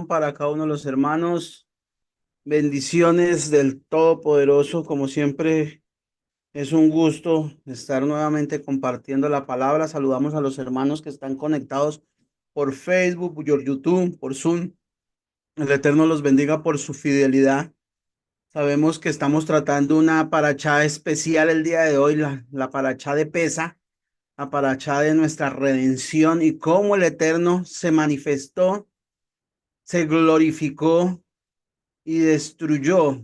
Para cada uno de los hermanos, bendiciones del Todopoderoso. Como siempre, es un gusto estar nuevamente compartiendo la palabra. Saludamos a los hermanos que están conectados por Facebook, por YouTube, por Zoom. El Eterno los bendiga por su fidelidad. Sabemos que estamos tratando una parachá especial el día de hoy, la parachá de Pesa, la parachá de nuestra redención y cómo el Eterno se manifestó, se glorificó y destruyó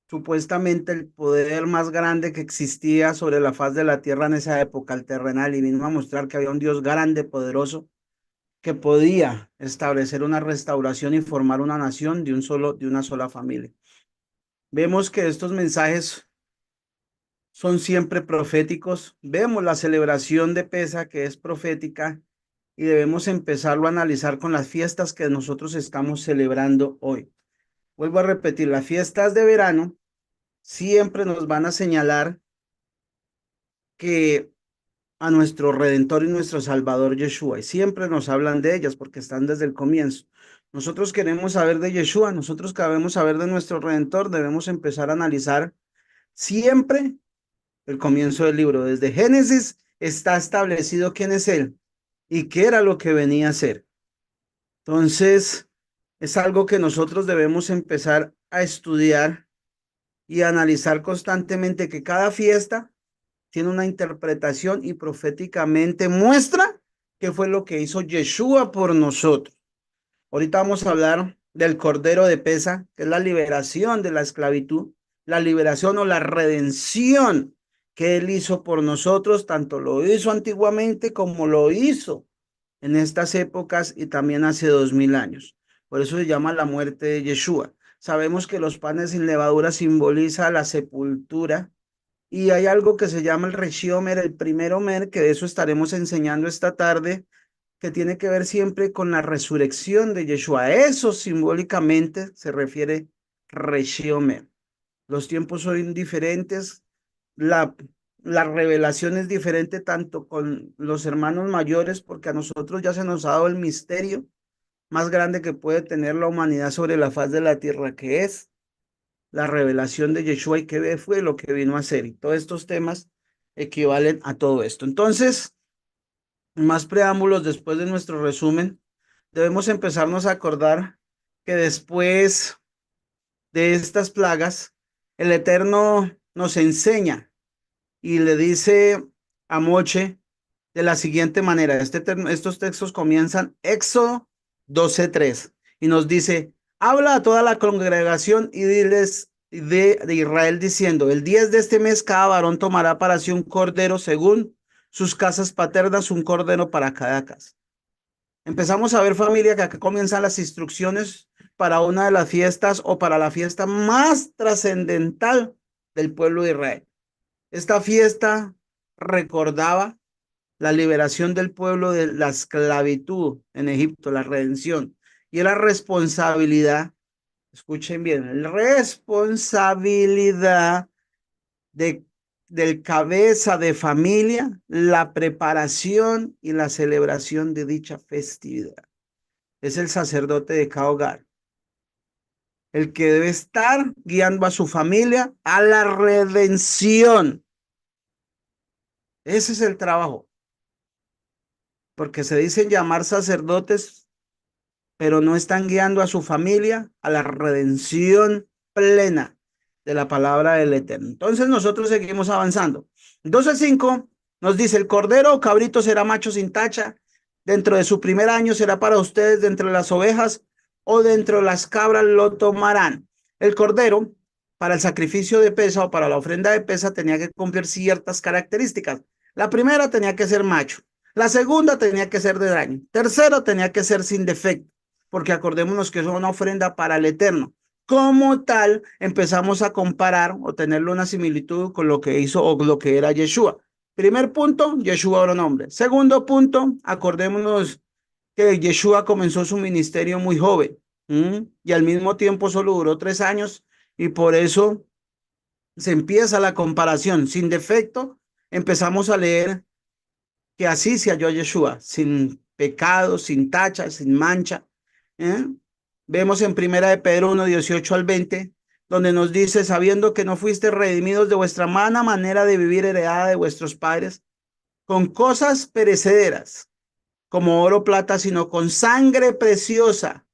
supuestamente el poder más grande que existía sobre la faz de la tierra en esa época, el terrenal, y vino a mostrar que había un Dios grande, poderoso, que podía establecer una restauración y formar una nación de una sola familia. Vemos que estos mensajes son siempre proféticos. Vemos la celebración de Pesa, que es profética, y debemos empezarlo a analizar con las fiestas que nosotros estamos celebrando hoy. Vuelvo a repetir, las fiestas de verano siempre nos van a señalar que a nuestro Redentor y nuestro Salvador Yeshua, y siempre nos hablan de ellas porque están desde el comienzo. Nosotros queremos saber de Yeshua, nosotros queremos saber de nuestro Redentor, debemos empezar a analizar siempre el comienzo del libro. Desde Génesis está establecido quién es Él y qué era lo que venía a hacer. Entonces, es algo que nosotros debemos empezar a estudiar y analizar constantemente, que cada fiesta tiene una interpretación y proféticamente muestra qué fue lo que hizo Yeshua por nosotros. Ahorita vamos a hablar del Cordero de Pesa, que es la liberación de la esclavitud, la liberación o la redención que Él hizo por nosotros, tanto lo hizo antiguamente como lo hizo en estas épocas y también hace 2000 años. Por eso se llama la muerte de Yeshua. Sabemos que los panes sin levadura simboliza la sepultura, y hay algo que se llama el Reshiomer, el primer Omer, que de eso estaremos enseñando esta tarde, que tiene que ver siempre con la resurrección de Yeshua. Eso simbólicamente se refiere Reshiomer. Los tiempos son diferentes, la, la revelación es diferente tanto con los hermanos mayores, porque a nosotros ya se nos ha dado el misterio más grande que puede tener la humanidad sobre la faz de la tierra, que es la revelación de Yeshua y qué fue lo que vino a hacer. Y todos estos temas equivalen a todo esto. Entonces, más preámbulos después de nuestro resumen, debemos empezarnos a acordar que después de estas plagas, el Eterno nos enseña y le dice a Moche de la siguiente manera. Estos textos comienzan Éxodo 12:3 y nos dice: habla a toda la congregación y diles de Israel diciendo: el 10 de este mes cada varón tomará para sí un cordero según sus casas paternas, un cordero para cada casa. Empezamos a ver, familia, que acá comienzan las instrucciones para una de las fiestas o para la fiesta más trascendental del pueblo de Israel. Esta fiesta recordaba la liberación del pueblo de la esclavitud en Egipto, la redención. Y era responsabilidad, escuchen bien, responsabilidad de, del cabeza de familia, la preparación y la celebración de dicha festividad. Es el sacerdote de cada hogar, el que debe estar guiando a su familia a la redención. Ese es el trabajo, porque se dicen llamar sacerdotes, pero no están guiando a su familia a la redención plena de la palabra del Eterno. Entonces nosotros seguimos avanzando. 12:5 nos dice: el cordero o cabrito será macho sin tacha, dentro de su primer año será para ustedes, de entre las ovejas o dentro de las cabras lo tomarán. El cordero, para el sacrificio de pesa o para la ofrenda de pesa, tenía que cumplir ciertas características. La primera tenía que ser macho, la segunda tenía que ser de daño, tercero tenía que ser sin defecto, porque acordémonos que es una ofrenda para el Eterno. Como tal, empezamos a comparar o tenerle una similitud con lo que hizo o lo que era Yeshua. Primer punto, Yeshua era un hombre. Segundo punto, acordémonos que Yeshua comenzó su ministerio muy joven, y al mismo tiempo solo duró 3 años, y por eso se empieza la comparación. Sin defecto, empezamos a leer que así se halló Yeshua, sin pecado, sin tacha, sin mancha. ¿eh? Vemos en Primera de Pedro 1, 18 al 20, donde nos dice, sabiendo que no fuiste redimidos de vuestra mala manera de vivir heredada de vuestros padres, con cosas perecederas, como oro, plata, sino con sangre preciosa.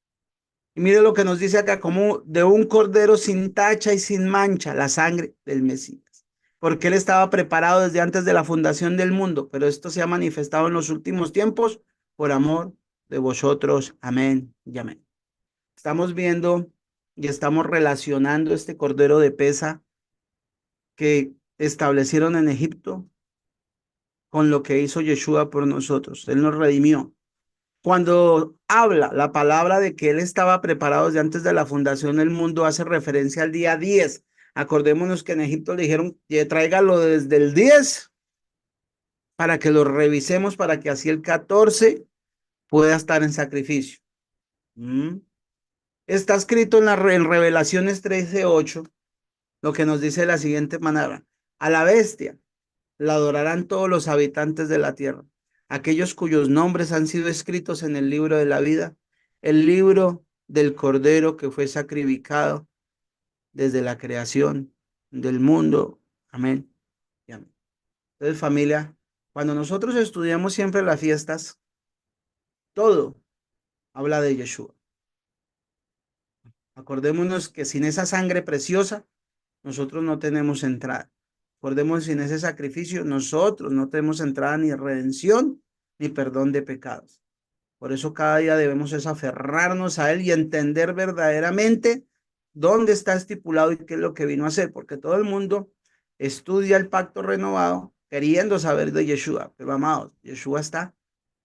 Y mire lo que nos dice acá, como de un cordero sin tacha y sin mancha, la sangre del Mesías. Porque él estaba preparado desde antes de la fundación del mundo, pero esto se ha manifestado en los últimos tiempos por amor de vosotros. Amén y amén. Estamos viendo y estamos relacionando este cordero de pesa que establecieron en Egipto con lo que hizo Yeshua por nosotros. Él nos redimió. Cuando habla la palabra de que él estaba preparado desde antes de la fundación del mundo, hace referencia al día 10. Acordémonos que en Egipto le dijeron, tráigalo desde el 10 para que lo revisemos, para que así el 14 pueda estar en sacrificio. Está escrito en Revelaciones 13:8, lo que nos dice de la siguiente manera: a la bestia la adorarán todos los habitantes de la tierra, aquellos cuyos nombres han sido escritos en el libro de la vida, el libro del Cordero que fue sacrificado desde la creación del mundo. Amén y amén. Entonces, familia, cuando nosotros estudiamos siempre las fiestas, todo habla de Yeshua. Acordémonos que sin esa sangre preciosa, nosotros no tenemos entrada. Acordémonos, sin ese sacrificio, nosotros no tenemos entrada ni redención ni perdón de pecados. Por eso cada día debemos es aferrarnos a él y entender verdaderamente dónde está estipulado y qué es lo que vino a hacer, porque todo el mundo estudia el pacto renovado queriendo saber de Yeshua, pero amados, Yeshua está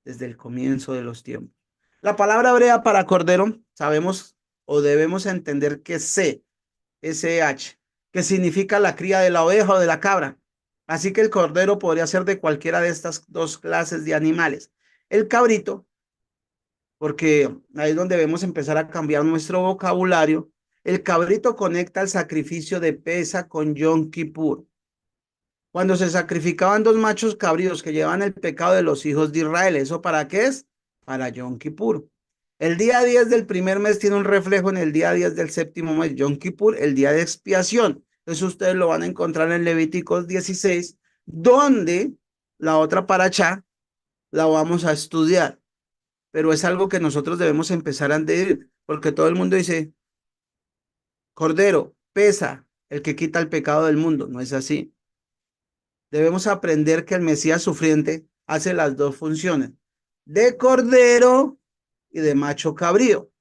desde el comienzo de los tiempos. La palabra hebrea para cordero, sabemos o debemos entender que SH, que significa la cría de la oveja o de la cabra. Así que el cordero podría ser de cualquiera de estas dos clases de animales. El cabrito, porque ahí es donde debemos empezar a cambiar nuestro vocabulario. El cabrito conecta el sacrificio de Pesa con Yom Kippur. Cuando se sacrificaban dos machos cabríos que llevan el pecado de los hijos de Israel, ¿eso para qué es? Para Yom Kippur. El día 10 del primer mes tiene un reflejo en el día 10 del séptimo mes, Yom Kippur, el día de expiación. Eso ustedes lo van a encontrar en Levíticos 16, donde la otra paracha la vamos a estudiar. Pero es algo que nosotros debemos empezar a entender, porque todo el mundo dice, Cordero, pesa el que quita el pecado del mundo. No es así. Debemos aprender que el Mesías sufriente hace las dos funciones, de cordero y de macho cabrío,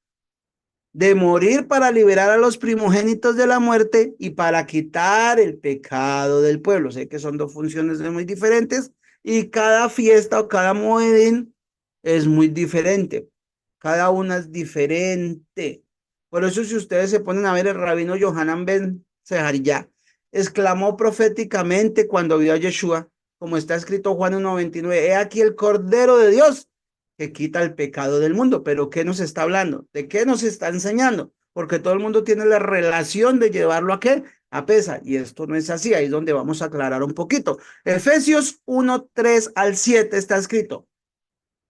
de morir para liberar a los primogénitos de la muerte y para quitar el pecado del pueblo. Sé que son dos funciones muy diferentes y cada fiesta o cada moedín es muy diferente. Cada una es diferente. Por eso, si ustedes se ponen a ver, el rabino Yohanan ben Zeharia exclamó proféticamente cuando vio a Yeshua, como está escrito Juan 1:29, he aquí el Cordero de Dios que quita el pecado del mundo. Pero ¿qué nos está hablando? ¿De qué nos está enseñando? Porque todo el mundo tiene la relación de llevarlo a qué? A pesa. Y esto no es así. Ahí es donde vamos a aclarar un poquito. Efesios 1:3 al 7 está escrito: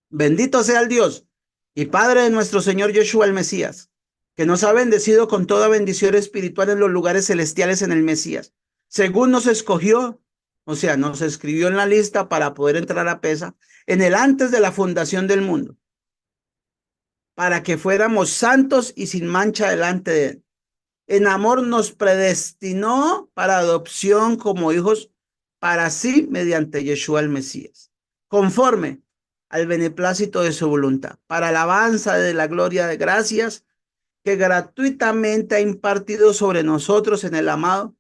bendito sea el Dios y Padre de nuestro Señor Yeshua el Mesías, que nos ha bendecido con toda bendición espiritual en los lugares celestiales en el Mesías, según nos escogió, o sea, nos escribió en la lista para poder entrar a pesa, en el antes de la fundación del mundo, para que fuéramos santos y sin mancha delante de él. En amor nos predestinó para adopción como hijos para sí mediante Yeshua el Mesías, conforme al beneplácito de su voluntad, para alabanza de la gloria de gracias que gratuitamente ha impartido sobre nosotros en el amado.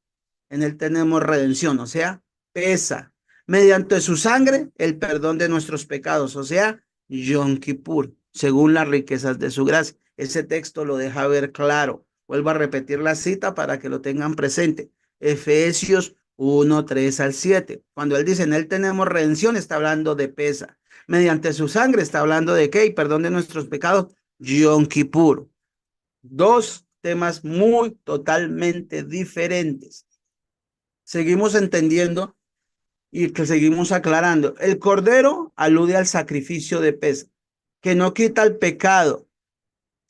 En él tenemos redención, o sea, pesa, mediante su sangre, el perdón de nuestros pecados, o sea, Yom Kippur, según las riquezas de su gracia. Ese texto lo deja ver claro. Vuelvo a repetir la cita para que lo tengan presente. Efesios 1:3 al 7. Cuando él dice, en él tenemos redención, está hablando de pesa. Mediante su sangre está hablando de qué? Perdón de nuestros pecados, Yom Kippur. Dos temas muy totalmente diferentes. Seguimos entendiendo y que seguimos aclarando. El cordero alude al sacrificio de pesa, que no quita el pecado,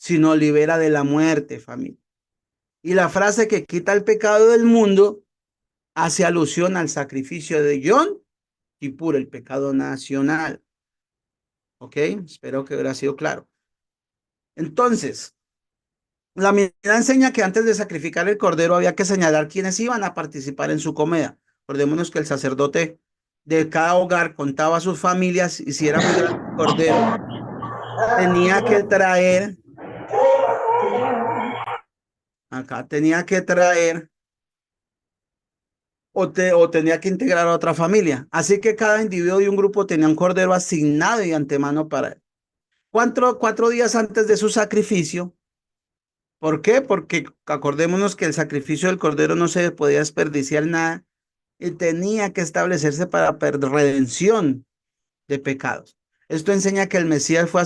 sino libera de la muerte, familia. Y la frase que quita el pecado del mundo hace alusión al sacrificio de Yom Kippur, el pecado nacional. ¿Ok? Espero que hubiera sido claro. Entonces, la Mishnah enseña que antes de sacrificar el cordero había que señalar quiénes iban a participar en su comida. Recordémonos que el sacerdote de cada hogar contaba a sus familias y si era muy grande el cordero, tenía que traer, acá tenía que traer o tenía que integrar a otra familia. Así que cada individuo de un grupo tenía un cordero asignado de antemano para él. Cuatro días antes de su sacrificio. ¿Por qué? Porque acordémonos que el sacrificio del cordero no se podía desperdiciar nada y tenía que establecerse para redención de pecados. Esto enseña que el Mesías fue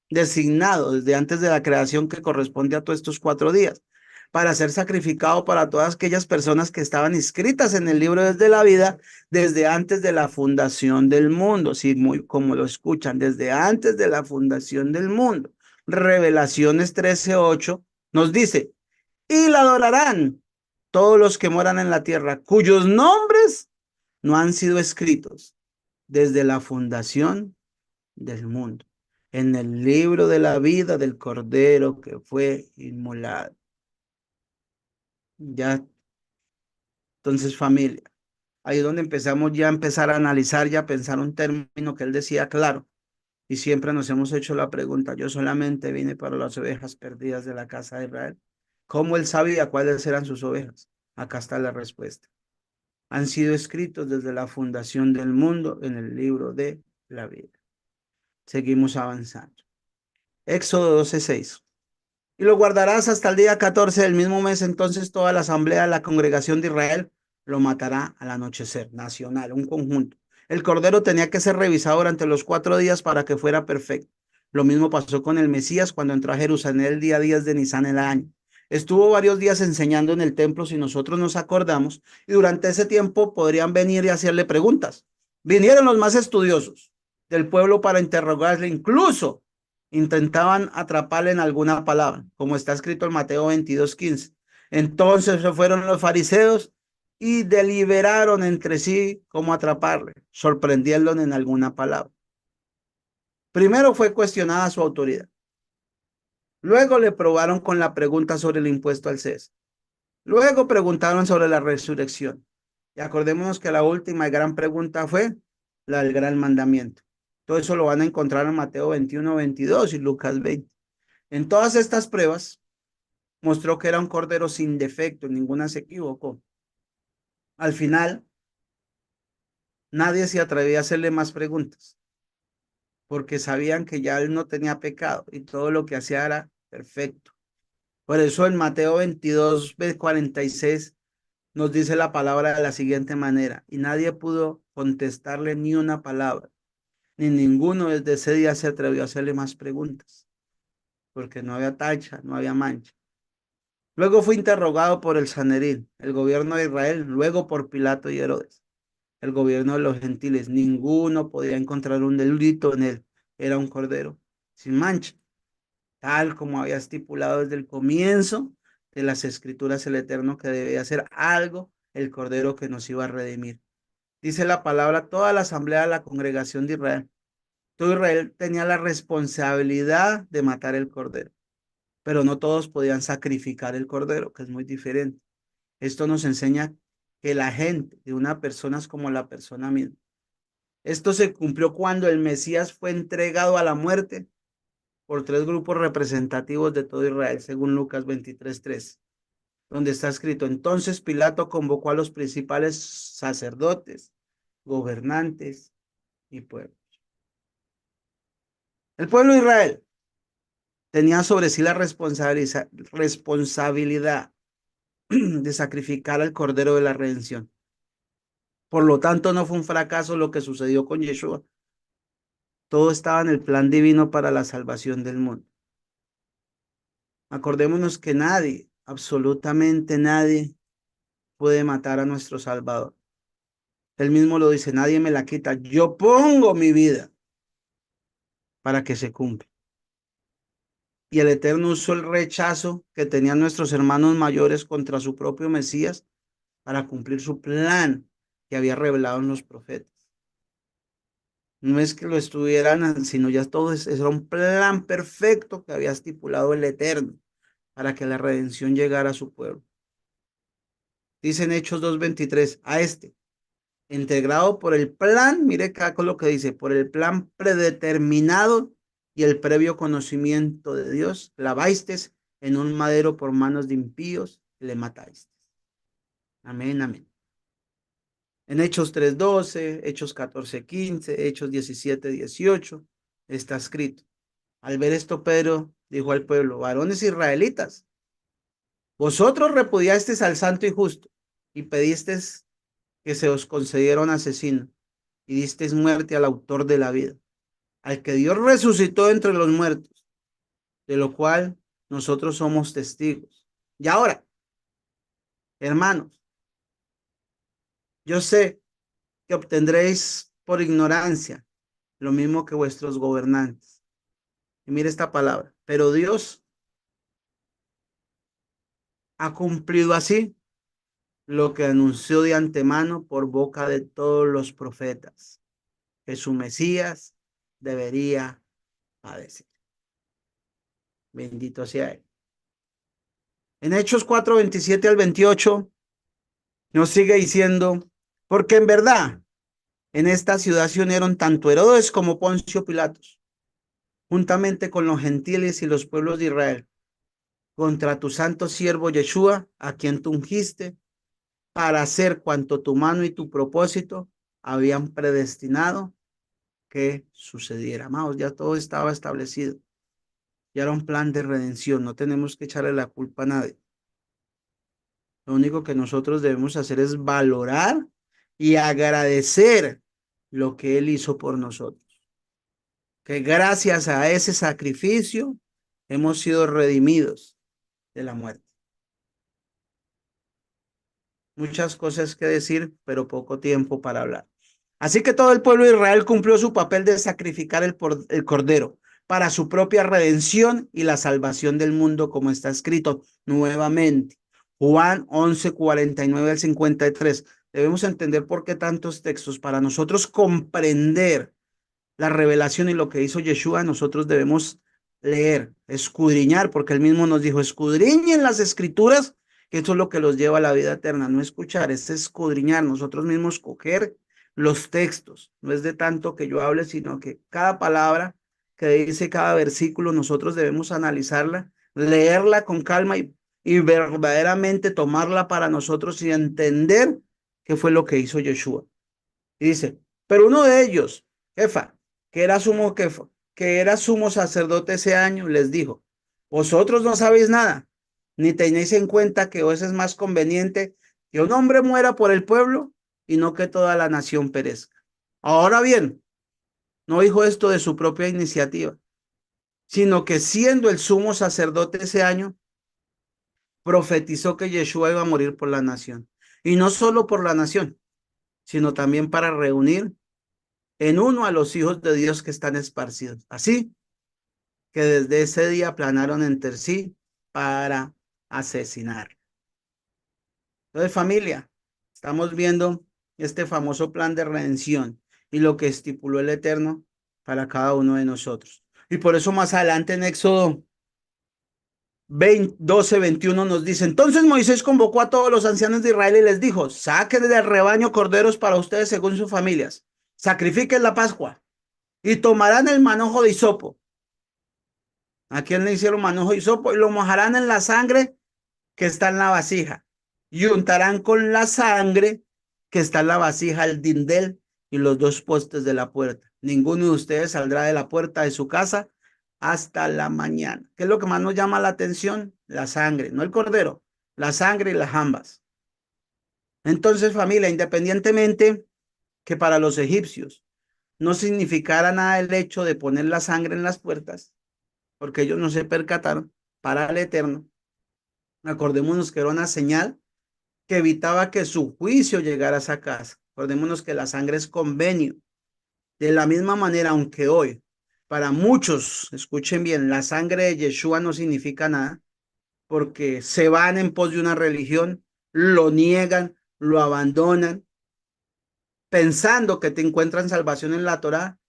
designado desde antes de la creación que corresponde a todos estos 4 días, para ser sacrificado para todas aquellas personas que estaban inscritas en el libro desde la vida, desde antes de la fundación del mundo, sí, muy como lo escuchan, desde antes de la fundación del mundo. Revelaciones 13:8 nos dice, y la adorarán todos los que moran en la tierra, cuyos nombres no han sido escritos desde la fundación del mundo, en el libro de la vida del Cordero que fue inmolado. Ya, entonces familia, ahí es donde empezamos ya a empezar a analizar y a pensar un término que él decía claro, y siempre nos hemos hecho la pregunta, yo solamente vine para las ovejas perdidas de la casa de Israel. ¿Cómo él sabía cuáles eran sus ovejas? Acá está la respuesta. Han sido escritos desde la fundación del mundo en el libro de la vida. Seguimos avanzando. Éxodo 12:6. Y lo guardarás hasta el día 14 del mismo mes, entonces toda la asamblea de la congregación de Israel lo matará al anochecer, nacional, un conjunto. El cordero tenía que ser revisado durante los 4 días para que fuera perfecto. Lo mismo pasó con el Mesías cuando entró a Jerusalén el día 10 de Nisan el año. Estuvo varios días enseñando en el templo, si nosotros nos acordamos, y durante ese tiempo podrían venir y hacerle preguntas. Vinieron los más estudiosos del pueblo para interrogarle, incluso intentaban atraparle en alguna palabra, como está escrito en Mateo 22:15. Entonces se fueron los fariseos y deliberaron entre sí cómo atraparle, sorprendiéndolo en alguna palabra. Primero fue cuestionada su autoridad. Luego le probaron con la pregunta sobre el impuesto al César. Luego preguntaron sobre la resurrección. Y acordémonos que la última y gran pregunta fue la del gran mandamiento. Todo eso lo van a encontrar en Mateo 21:22 y Lucas 20. En todas estas pruebas mostró que era un cordero sin defecto, ninguna se equivocó. Al final, nadie se atrevía a hacerle más preguntas, porque sabían que ya él no tenía pecado y todo lo que hacía era perfecto. Por eso en Mateo 22:46 nos dice la palabra de la siguiente manera, y nadie pudo contestarle ni una palabra, ni ninguno desde ese día se atrevió a hacerle más preguntas, porque no había tacha, no había mancha. Luego fue interrogado por el Sanedrín, el gobierno de Israel, luego por Pilato y Herodes, el gobierno de los gentiles. Ninguno podía encontrar un delito en él. Era un cordero sin mancha, tal como había estipulado desde el comienzo de las escrituras el Eterno que debía ser algo, el cordero que nos iba a redimir. Dice la palabra, toda la asamblea de la congregación de Israel. Todo Israel tenía la responsabilidad de matar el cordero, pero no todos podían sacrificar el cordero, que es muy diferente. Esto nos enseña que la gente de una persona es como la persona misma. Esto se cumplió cuando el Mesías fue entregado a la muerte por 3 grupos representativos de todo Israel, según Lucas 23:3, donde está escrito, entonces Pilato convocó a los principales sacerdotes, gobernantes y pueblo. El pueblo de Israel tenía sobre sí la responsabilidad de sacrificar al Cordero de la Redención. Por lo tanto, no fue un fracaso lo que sucedió con Yeshua. Todo estaba en el plan divino para la salvación del mundo. Acordémonos que nadie, absolutamente nadie, puede matar a nuestro Salvador. Él mismo lo dice, nadie me la quita. Yo pongo mi vida para que se cumpla. Y el Eterno usó el rechazo que tenían nuestros hermanos mayores contra su propio Mesías para cumplir su plan que había revelado en los profetas. No es que lo estuvieran, sino ya todo era un plan perfecto que había estipulado el Eterno para que la redención llegara a su pueblo. Dice en Hechos 2:23, a este, integrado por el plan, mire acá con lo que dice, por el plan predeterminado y el previo conocimiento de Dios, clavasteis en un madero por manos de impíos, le matáis. Amén, amén. En Hechos 3:12, Hechos 14:15, Hechos 17:18, está escrito. Al ver esto, Pedro dijo al pueblo, varones israelitas, vosotros repudiasteis al santo y justo y pedisteis que se os concediera un asesino y disteis muerte al autor de la vida, al que Dios resucitó entre los muertos, de lo cual nosotros somos testigos. Y ahora, hermanos, yo sé que obtendréis por ignorancia lo mismo que vuestros gobernantes. Y mire esta palabra, pero Dios ha cumplido así lo que anunció de antemano por boca de todos los profetas, que su Mesías debería padecer. Bendito sea él. En Hechos 4:27 al 28 nos sigue diciendo, porque en verdad en esta ciudad se unieron tanto Herodes como Poncio Pilatos, juntamente con los gentiles y los pueblos de Israel, contra tu santo siervo Yeshua, a quien tú ungiste, para hacer cuanto tu mano y tu propósito habían predestinado que sucediera. Amados, ya todo estaba establecido. Ya era un plan de redención. No tenemos que echarle la culpa a nadie. Lo único que nosotros debemos hacer es valorar y agradecer lo que Él hizo por nosotros. Que gracias a ese sacrificio hemos sido redimidos de la muerte. Muchas cosas que decir, pero poco tiempo para hablar. Así que todo el pueblo de Israel cumplió su papel de sacrificar el cordero para su propia redención y la salvación del mundo, como está escrito nuevamente. Juan 11:49 al 53. Debemos entender por qué tantos textos. Para nosotros comprender la revelación y lo que hizo Yeshua, nosotros debemos leer, escudriñar, porque él mismo nos dijo, escudriñen las escrituras, que eso es lo que los lleva a la vida eterna, no escuchar, es escudriñar, nosotros mismos coger los textos, no es de tanto que yo hable, sino que cada palabra que dice cada versículo, nosotros debemos analizarla, leerla con calma y verdaderamente tomarla para nosotros y entender qué fue lo que hizo Yeshua. Y dice, pero uno de ellos, jefa, que era sumo sacerdote ese año, les dijo, vosotros no sabéis nada, ni tenéis en cuenta que os es más conveniente que un hombre muera por el pueblo y no que toda la nación perezca. Ahora bien, no dijo esto de su propia iniciativa, sino que siendo el sumo sacerdote ese año, profetizó que Yeshua iba a morir por la nación. Y no solo por la nación, sino también para reunir en uno a los hijos de Dios que están esparcidos. Así que desde ese día planaron entre sí para asesinar. Entonces, familia, estamos viendo este famoso plan de redención y lo que estipuló el Eterno para cada uno de nosotros. Y por eso más adelante en Éxodo 12:21 nos dice, entonces Moisés convocó a todos los ancianos de Israel y les dijo, saquen del rebaño corderos para ustedes según sus familias, sacrifiquen la Pascua y tomarán el manojo de hisopo. ¿A quién le hicieron manojo de hisopo? Y lo mojarán en la sangre que está en la vasija. Y untarán con la sangre que está en la vasija el dindel y los dos postes de la puerta. Ninguno de ustedes saldrá de la puerta de su casa hasta la mañana. ¿Qué es lo que más nos llama la atención? La sangre, no el cordero, la sangre y las jambas. Entonces, familia, independientemente que para los egipcios no significara nada el hecho de poner la sangre en las puertas, porque ellos no se percataron, para el Eterno, acordémonos que era una señal que evitaba que su juicio llegara a esa casa. Acordémonos que la sangre es convenio. De la misma manera, aunque hoy Para muchos, escuchen bien, la sangre de Yeshua no significa nada porque se van en pos de una religión, lo niegan, lo abandonan, pensando que te encuentran salvación en la Torá.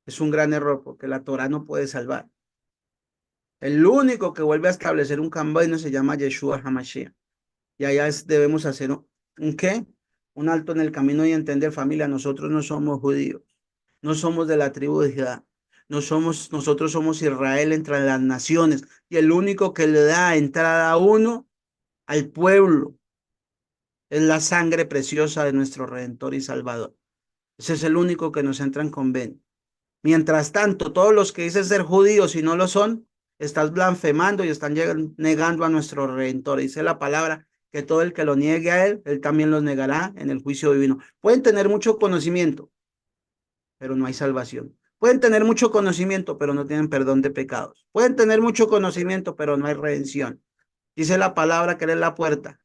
Es un gran error porque la Torá no puede salvar. El único que vuelve a establecer un camino se llama Yeshua HaMashiach. Y allá debemos hacer un qué, un alto en el camino y entender, familia, nosotros no somos judíos, no somos de la tribu de Judá, no somos, nosotros somos Israel entre las naciones y el único que le da entrada a uno al pueblo es la sangre preciosa de nuestro Redentor y Salvador. Ese es el único que nos entra en convenio. Mientras tanto, todos los que dicen ser judíos y no lo son, estás blasfemando y están negando a nuestro Redentor. Dice la palabra que todo el que lo niegue a él, él también los negará en el juicio divino. Pueden tener mucho conocimiento, pero no hay salvación. Pueden tener mucho conocimiento, pero no tienen perdón de pecados. Pueden tener mucho conocimiento, pero no hay redención. Dice la palabra que él es la puerta.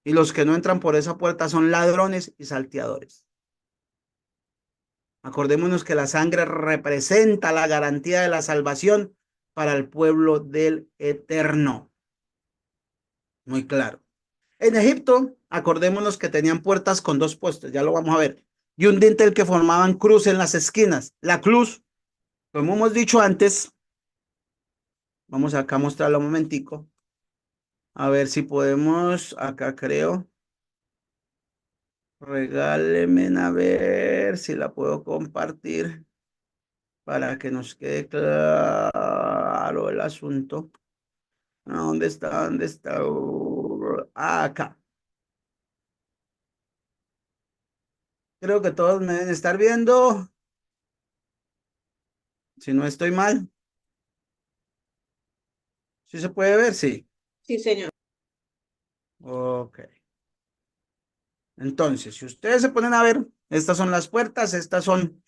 Y los que no entran por esa puerta son ladrones y salteadores. Acordémonos que la sangre representa la garantía de la salvación para el pueblo del Eterno. Muy claro. En Egipto, acordémonos que tenían puertas con dos postes, ya lo vamos a ver, y un dintel que formaban cruz en las esquinas. La cruz, como hemos dicho antes, vamos acá a mostrarlo un momentico, a ver si podemos, acá creo, regálenme a ver si la puedo compartir para que nos quede claro el asunto. ¿Dónde está? ¿Dónde está? Acá. Creo que todos me deben estar viendo. Si no estoy mal. ¿Sí se puede ver? Sí. Sí, señor. Ok. Entonces, si ustedes se ponen a ver, estas son las puertas, estas son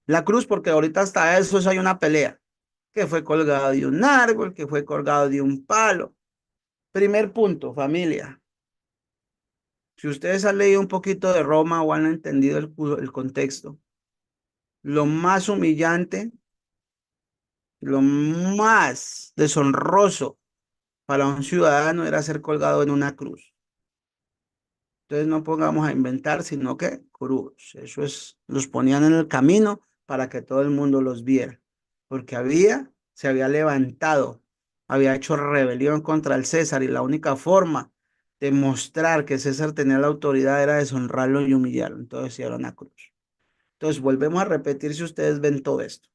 la cruz, porque ahorita hasta eso hay una pelea, que fue colgado de un árbol, que fue colgado de un palo. Primer punto, familia. Si ustedes han leído un poquito de Roma o han entendido el contexto, lo más humillante, lo más deshonroso para un ciudadano era ser colgado en una cruz. Entonces no pongamos a inventar, sino que cruz. Eso es, los ponían en el camino para que todo el mundo los viera, porque se había levantado, había hecho rebelión contra el César y la única forma de mostrar que César tenía la autoridad era deshonrarlo y humillarlo. Entonces hicieron una cruz. Entonces volvemos a repetir si ustedes ven todo esto,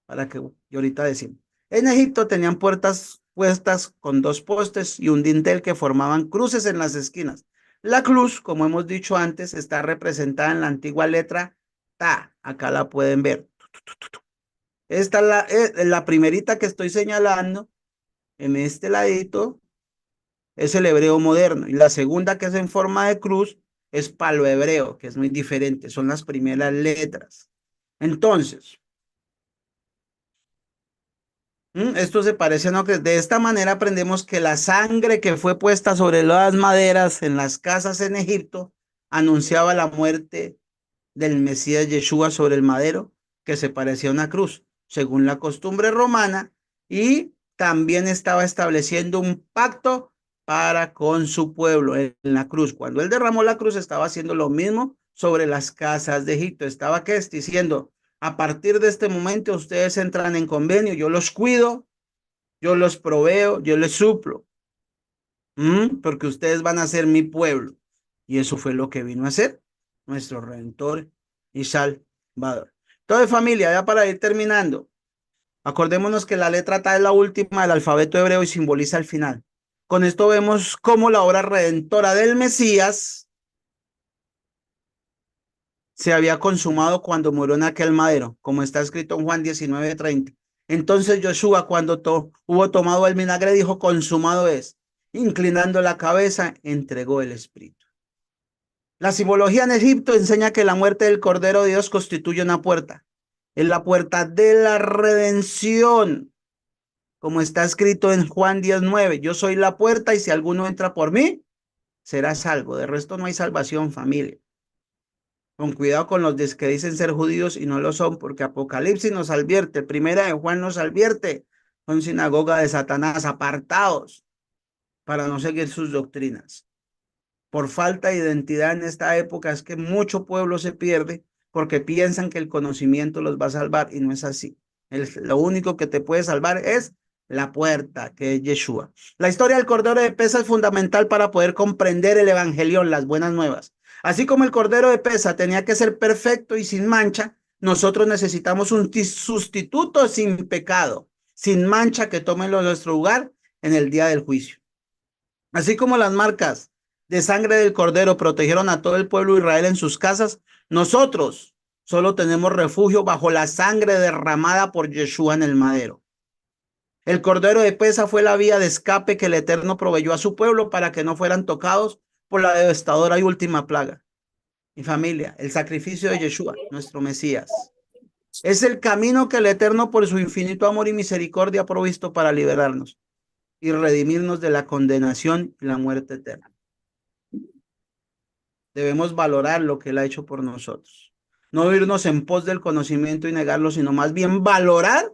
para que y ahorita decimos. En Egipto tenían puertas puestas con dos postes y un dintel que formaban cruces en las esquinas. La cruz, como hemos dicho antes, está representada en la antigua letra Ta. Acá la pueden ver. Esta es la primerita que estoy señalando. En este ladito es el hebreo moderno. Y la segunda, que es en forma de cruz, es palo-hebreo, que es muy diferente. Son las primeras letras. Entonces, esto se parece, ¿no? Que de esta manera aprendemos que la sangre que fue puesta sobre las maderas en las casas en Egipto anunciaba la muerte del Mesías Yeshua sobre el madero, que se parecía a una cruz, según la costumbre romana, y también estaba estableciendo un pacto para con su pueblo en la cruz. Cuando él derramó la cruz, estaba haciendo lo mismo sobre las casas de Egipto. Estaba, ¿qué es? Diciendo, a partir de este momento ustedes entran en convenio, yo los cuido, yo los proveo, yo les suplo, porque ustedes van a ser mi pueblo. Y eso fue lo que vino a hacer nuestro Redentor y Salvador. Entonces, familia, ya para ir terminando, acordémonos que la letra T es la última del alfabeto hebreo y simboliza el final. Con esto vemos cómo la obra redentora del Mesías se había consumado cuando murió en aquel madero, como está escrito en Juan 19:30. Entonces Joshua, cuando hubo tomado el vinagre, dijo, consumado es. Inclinando la cabeza, entregó el espíritu. La simbología en Egipto enseña que la muerte del Cordero de Dios constituye una puerta. Es la puerta de la redención, como está escrito en Juan 19. Yo soy la puerta y si alguno entra por mí, será salvo. De resto no hay salvación, familia. Con cuidado con los que dicen ser judíos y no lo son, porque Apocalipsis nos advierte, Primera de Juan nos advierte, son sinagoga de Satanás, apartados para no seguir sus doctrinas. Por falta de identidad en esta época es que mucho pueblo se pierde porque piensan que el conocimiento los va a salvar y no es así. Lo único que te puede salvar es la puerta, que es Yeshua. La historia del Cordero de Pesa es fundamental para poder comprender el Evangelión, las buenas nuevas. Así como el Cordero de Pesa tenía que ser perfecto y sin mancha, nosotros necesitamos un sustituto sin pecado, sin mancha, que tome nuestro lugar en el día del juicio. Así como las marcas de sangre del Cordero protegieron a todo el pueblo de Israel en sus casas, nosotros solo tenemos refugio bajo la sangre derramada por Yeshua en el madero. El Cordero de Pesa fue la vía de escape que el Eterno proveyó a su pueblo para que no fueran tocados por la devastadora y última plaga. Mi familia, el sacrificio de Yeshua, nuestro Mesías, es el camino que el Eterno por su infinito amor y misericordia ha provisto para liberarnos y redimirnos de la condenación y la muerte eterna. Debemos valorar lo que Él ha hecho por nosotros. No irnos en pos del conocimiento y negarlo, sino más bien valorar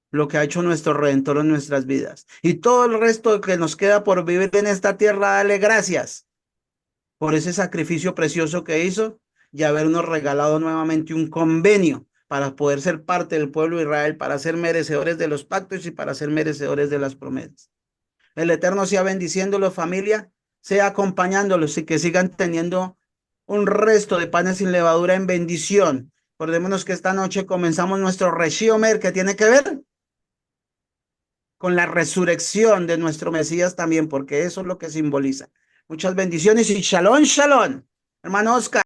lo que ha hecho nuestro Redentor en nuestras vidas. Y todo el resto que nos queda por vivir en esta tierra, dale gracias por ese sacrificio precioso que hizo y habernos regalado nuevamente un convenio para poder ser parte del pueblo de Israel, para ser merecedores de los pactos y para ser merecedores de las promesas. El Eterno sea bendiciéndolos, familia, sea acompañándolos y que sigan teniendo un resto de panes sin levadura en bendición. Acordémonos que esta noche comenzamos nuestro Reshiomer, que tiene que ver con la resurrección de nuestro Mesías también, porque eso es lo que simboliza. Muchas bendiciones y shalom, shalom. Hermano Oscar.